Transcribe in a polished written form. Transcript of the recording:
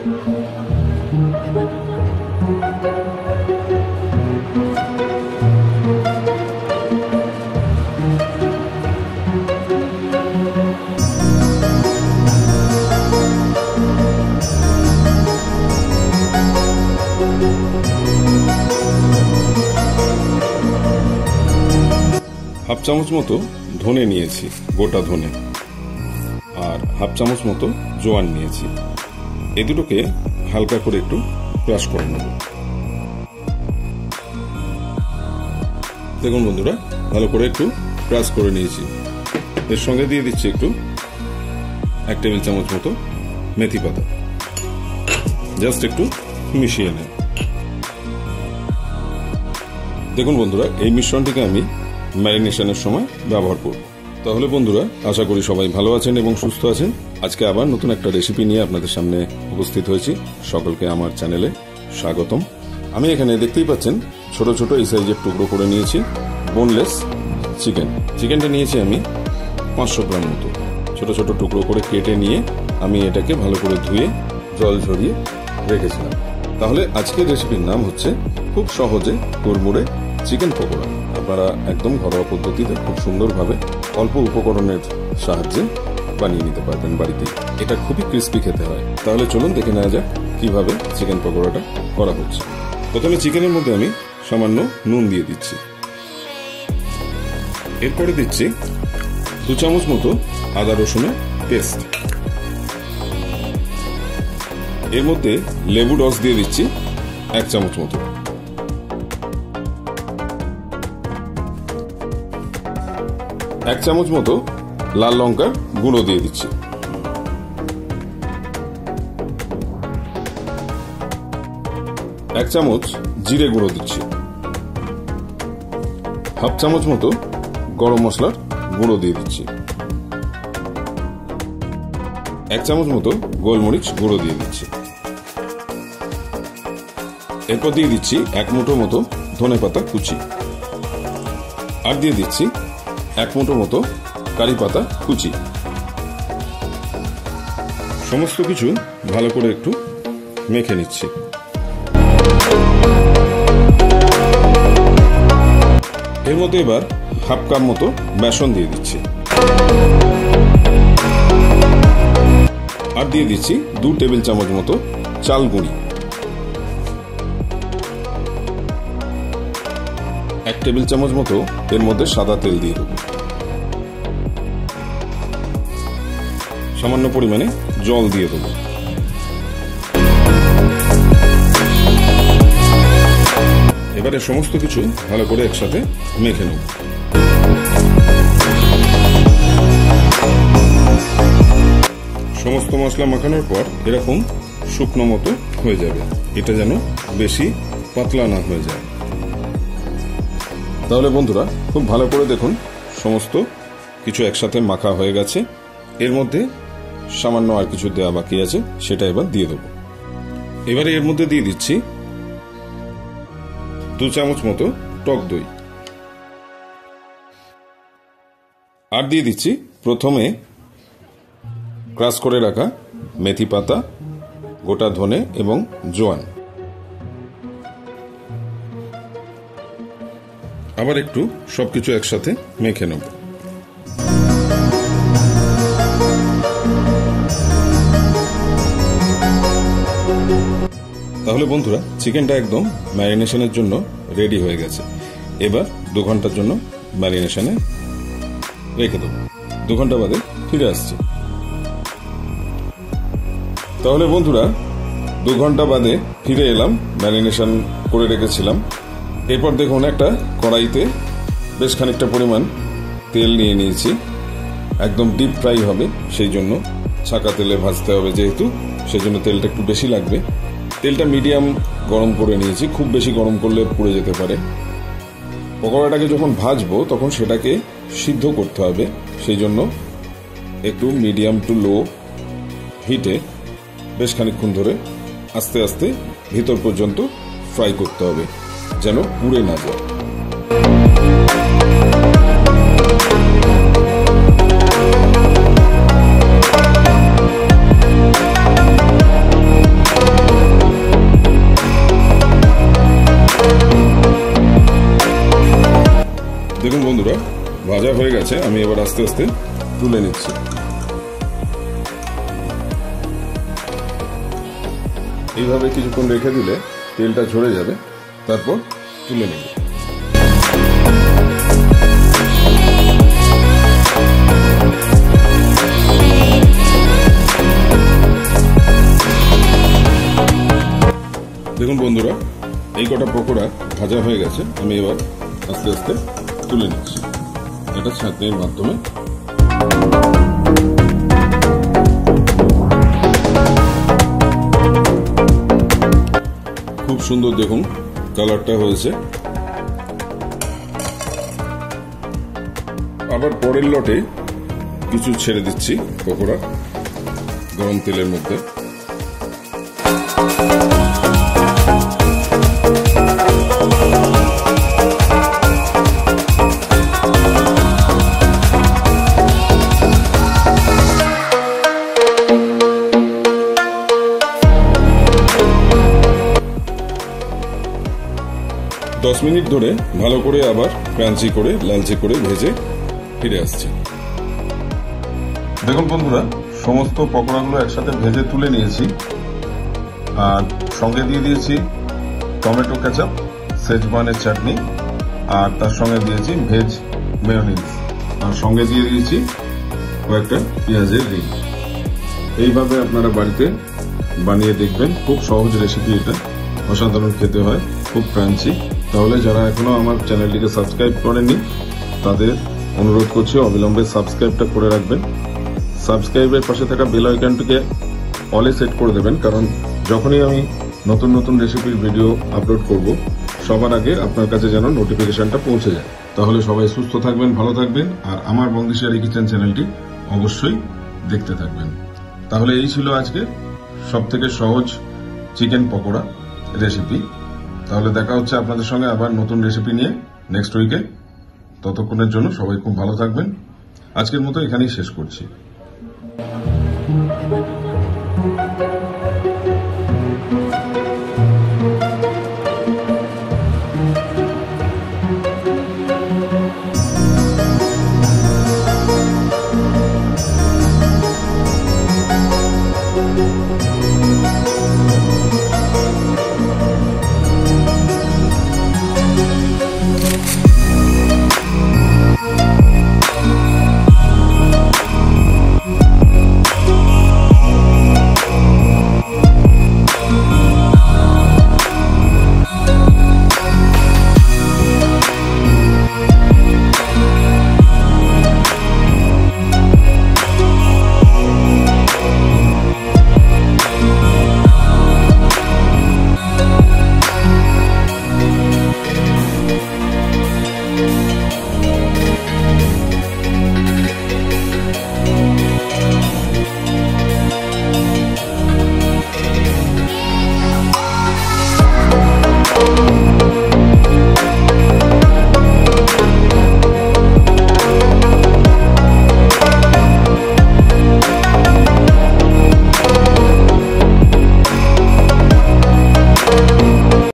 Half চামচ মতো ধনে নিয়েছি, গোটা ধনে, আর হাফ চামচ মতো জোয়ান নিয়েছি। এই দুটোকে হালকা করে একটু ক্রাশ করে নেব। দেখুন বন্ধুরা, ভালো করে একটু ক্রাশ করে নিয়েছি। এর সঙ্গে দিয়ে দিচ্ছি একটু 1 টেবিল চামচ মতো মেথি পাতা। জাস্ট একটু মিশিয়ে নেব। দেখুন বন্ধুরা, এই মিশ্রণটিকে আমি ম্যারিনেশনের সময় ব্যবহার করব। তাহলে বন্ধুরা, আশা করি সবাই ভালো আছেন এবং সুস্থ আছেন। আজকে আবার নতুন একটা রেসিপি নিয়ে আপনাদের সামনে উপস্থিত হয়েছি। সকলকে আমার চ্যানেলে স্বাগতম। আমি এখানে দেখতেই পাচ্ছেন ছোট ছোট এই সাইজের টুকরো করে নিয়েছি বোনলেস চিকেন। চিকেনটা নিয়েছি আমি 500 গ্রাম মতো। ছোট ছোট টুকরো করে কেটে নিয়ে আমি এটাকে ভালো করে ধুয়ে জল ঝরিয়ে রেখেছিলাম। তাহলে আজকের রেসিপির নাম হচ্ছে খুব সহজে কুড়মুড়ে চিকেন পকোড়া। আপনারা একদম ঘরোয়া পদ্ধতিতে খুব সুন্দরভাবে অল্প উপকরণের সাহায্যে বানিয়ে নিতে পারবেন বাড়িতে। এটা খুবই ক্রিস্পি খেতে হয়। তাহলে চলুন দেখে নেওয়া যাক কিভাবে চিকেন পকোড়াটা করা হচ্ছে। প্রথমে চিকেনের মধ্যে আমি সামান্য নুন দিয়ে দিচ্ছি। এরপরে দিচ্ছি 2 চামচ মতো আদা রসুনের পেস্ট। এর মধ্যে লেবুর রস দিয়ে দিচ্ছি 1 চামচ মতো। এক চামচ মতো লাল লঙ্কার গুঁড়ো দিয়ে দিচ্ছি। 1 চামচ জিরে গুঁড়ো দিচ্ছি। হাফ চামচ মতো গরম মশলার গুঁড়ো দিয়ে দিচ্ছি। 1 চামচ মতো গোলমরিচ গুঁড়ো দিয়ে দিচ্ছি। এরপর দিয়ে দিচ্ছি 1 মুঠো মতো ধনেপাতা কুচি। আর দিয়ে দিচ্ছি 1 মুঠো মতো কারি পাতা কুচি। সমস্ত কিছু ভালো করে একটু মেখে নিচ্ছি। এর মধ্যে এবার হাফ কাপ মতো বেসন দিয়ে দিচ্ছি। আর দিয়ে দিচ্ছি 2 টেবিল চামচ মতো চাল গুঁড়ি। 1 টেবিল চামচ মতো এর মধ্যে সাদা তেল দিয়ে দেবো। সামান্য পরিমাণে জল দিয়ে দেবো। এবারে সমস্ত কিছু ভালো করে একসাথে মেখে নেব। সমস্ত মশলা মাখানোর পর এরকম শুকনো মতো হয়ে যাবে। এটা যেন বেশি পাতলা না হয়ে যায়। তাহলে বন্ধুরা, খুব ভালো করে দেখুন সমস্ত কিছু একসাথে মাখা হয়ে গেছে। এর মধ্যে সামান্য আর কিছু দেওয়া বাকি আছে, সেটা এবার দিয়ে দেবো। এবারে এর মধ্যে দিয়ে দিচ্ছি 2 চামচ মতো টক দই। আর দিয়ে দিচ্ছি প্রথমে ক্রাশ করে রাখা মেথি পাতা, গোটা ধনে এবং জোয়ান। আবার একটু সবকিছু একসাথে মেখে নেব। তাহলে বন্ধুরা, চিকেনটা একদম ম্যারিনেশনের জন্য রেডি হয়ে গেছে। এবার 2 ঘন্টার জন্য ম্যারিনেশনে রেখে দেবো। 2 ঘন্টা বাদে ফিরে আসছি। তাহলে বন্ধুরা, 2 ঘন্টা বাদে ফিরে এলাম। ম্যারিনেশন করে রেখেছিলাম। এরপর দেখুন একটা কড়াইতে বেশ খানিকটা পরিমাণ তেল নিয়ে নিয়েছি। একদম ডিপ ফ্রাই হবে, সেই জন্য ছাকা তেলে ভাজতে হবে। যেহেতু সেজন্য তেলটা একটু বেশি লাগবে। তেলটা মিডিয়াম গরম করে নিয়েছি। খুব বেশি গরম করলে পুড়ে যেতে পারে। পকোড়াটাকে যখন ভাজবো তখন সেটাকে সিদ্ধ করতে হবে। সেই জন্য একটু মিডিয়াম টু লো হিটে বেশ খানিকক্ষণ ধরে আস্তে আস্তে ভিতর পর্যন্ত ফ্রাই করতে হবে, যেন পুড়ে না যায়। ভাজা হয়ে গেছে, আমি এবার আস্তে আস্তে তুলে নিচ্ছি। এইভাবে কিছুক্ষণ রেখে দিলে তেলটা ঝরে যাবে, তারপর তুলে নেব। দেখুন বন্ধুরা, এই কটা পকোড়া ভাজা হয়ে গেছে, আমি এবার আস্তে আস্তে তুলে নিচ্ছি এটা ছাঁকনির মাধ্যমে। খুব সুন্দর দেখুন কালারটা হয়েছে। আবার পরের লটে কিছু ছেড়ে দিচ্ছি পকোড়া গরম তেলের মধ্যে। 10 মিনিট ধরে ভালো করে আবার ক্রাঞ্চি করে লালচে করে ভেজে ফিরে আসছি। দেখুন বন্ধুরা, সমস্ত পকোড়াগুলো একসাথে ভেজে তুলে নিয়েছি, আর সঙ্গে দিয়ে দিয়েছি টমেটো কেচাপ, সেজওয়ানের চাটনি, আর তার সঙ্গে দিয়েছি ভেজ মেয়োনিজ, আর সঙ্গে দিয়ে দিয়েছি কয়েকটা পেঁয়াজের রিং। এইভাবে আপনারা বাড়িতে বানিয়ে দেখবেন, খুব সহজ রেসিপি এটা, অসাধারণ খেতে হয়, খুব ক্রাঞ্চি। তাহলে যারা এখনো আমার চ্যানেলটিকে সাবস্ক্রাইব করেননি তাদের অনুরোধ করছি অবিলম্বে সাবস্ক্রাইবটা করে রাখবেন। সাবস্ক্রাইবের পাশে থাকা বেল আইকনটিকে অলে সেট করে দেবেন, কারণ যখনই আমি নতুন নতুন রেসিপির ভিডিও আপলোড করব সবার আগে আপনার কাছে যেন নোটিফিকেশনটা পৌঁছে যায়। তাহলে সবাই সুস্থ থাকবেন, ভালো থাকবেন, আর আমার বন্দিশালী কিচেন চ্যানেলটি অবশ্যই দেখতে থাকবেন। তাহলে এই ছিল আজকে সবথেকে সহজ চিকেন পকোড়া রেসিপি। তাহলে দেখা হচ্ছে আপনাদের সঙ্গে আবার নতুন রেসিপি নিয়ে নেক্সট উইকে। ততক্ষণের জন্য সবাই খুব ভালো থাকবেন। আজকের মতো এখানেই শেষ করছি।